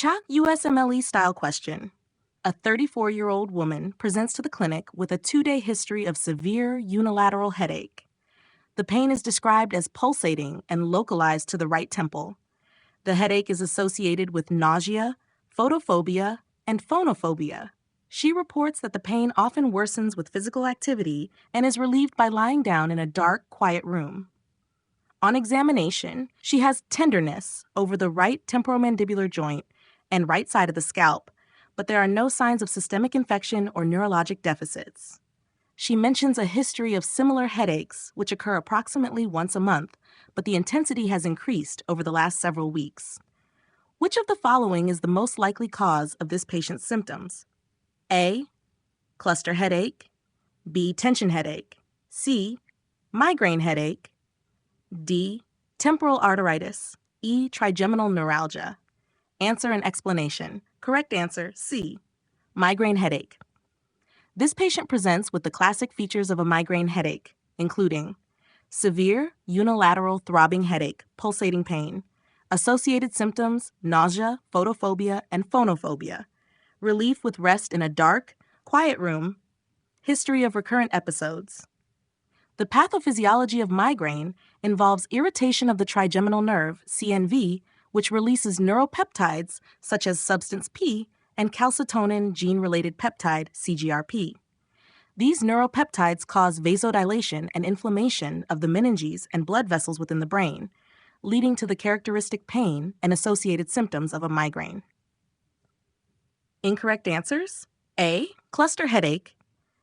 Chalk USMLE style question. A 34-year-old woman presents to the clinic with a 2-day history of severe unilateral headache. The pain is described as pulsating and localized to the right temple. The headache is associated with nausea, photophobia, and phonophobia. She reports that the pain often worsens with physical activity and is relieved by lying down in a dark, quiet room. On examination, she has tenderness over the right temporomandibular joint and right side of the scalp, but there are no signs of systemic infection or neurologic deficits. She mentions a history of similar headaches, which occur approximately once a month, but the intensity has increased over the last several weeks. Which of the following is the most likely cause of this patient's symptoms? A. Cluster headache. B. Tension headache. C. Migraine headache. D. Temporal arteritis. E. Trigeminal neuralgia. Answer and explanation. Correct answer, C. Migraine headache. This patient presents with the classic features of a migraine headache, including severe unilateral throbbing headache, pulsating pain, associated symptoms, nausea, photophobia, and phonophobia, relief with rest in a dark, quiet room, history of recurrent episodes. The pathophysiology of migraine involves irritation of the trigeminal nerve, CNV, which releases neuropeptides such as substance P and calcitonin gene-related peptide, CGRP. These neuropeptides cause vasodilation and inflammation of the meninges and blood vessels within the brain, leading to the characteristic pain and associated symptoms of a migraine. Incorrect answers: A. Cluster headache.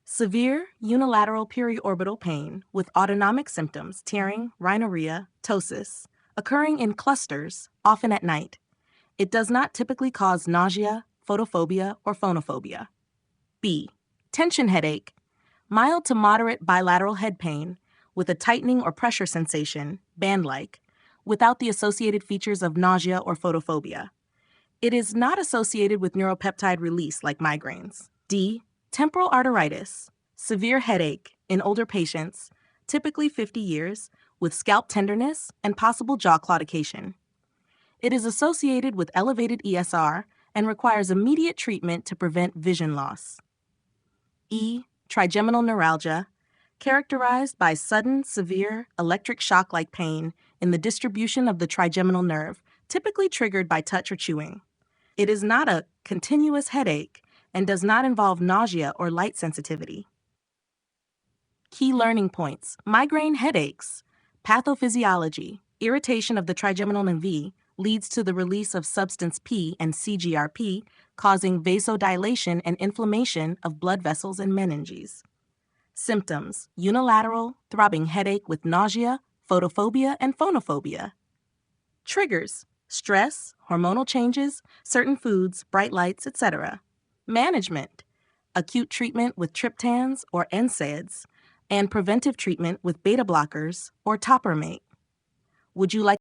Severe unilateral periorbital pain with autonomic symptoms, tearing, rhinorrhea, ptosis, occurring in clusters, often at night. It does not typically cause nausea, photophobia, or phonophobia. B. Tension headache. Mild to moderate bilateral head pain with a tightening or pressure sensation, band-like, without the associated features of nausea or photophobia. It is not associated with neuropeptide release like migraines. D. Temporal arteritis. Severe headache in older patients, typically 50 years, with scalp tenderness and possible jaw claudication. It is associated with elevated ESR and requires immediate treatment to prevent vision loss. E. Trigeminal neuralgia, characterized by sudden, severe, electric shock-like pain in the distribution of the trigeminal nerve, typically triggered by touch or chewing. It is not a continuous headache and does not involve nausea or light sensitivity. Key learning points: migraine headaches, pathophysiology, irritation of the trigeminal nerve leads to the release of substance P and CGRP, causing vasodilation and inflammation of blood vessels and meninges. Symptoms: unilateral, throbbing headache with nausea, photophobia, and phonophobia. Triggers: stress, hormonal changes, certain foods, bright lights, etc. Management: acute treatment with triptans or NSAIDs, and preventive treatment with beta blockers or topiramate. Would you like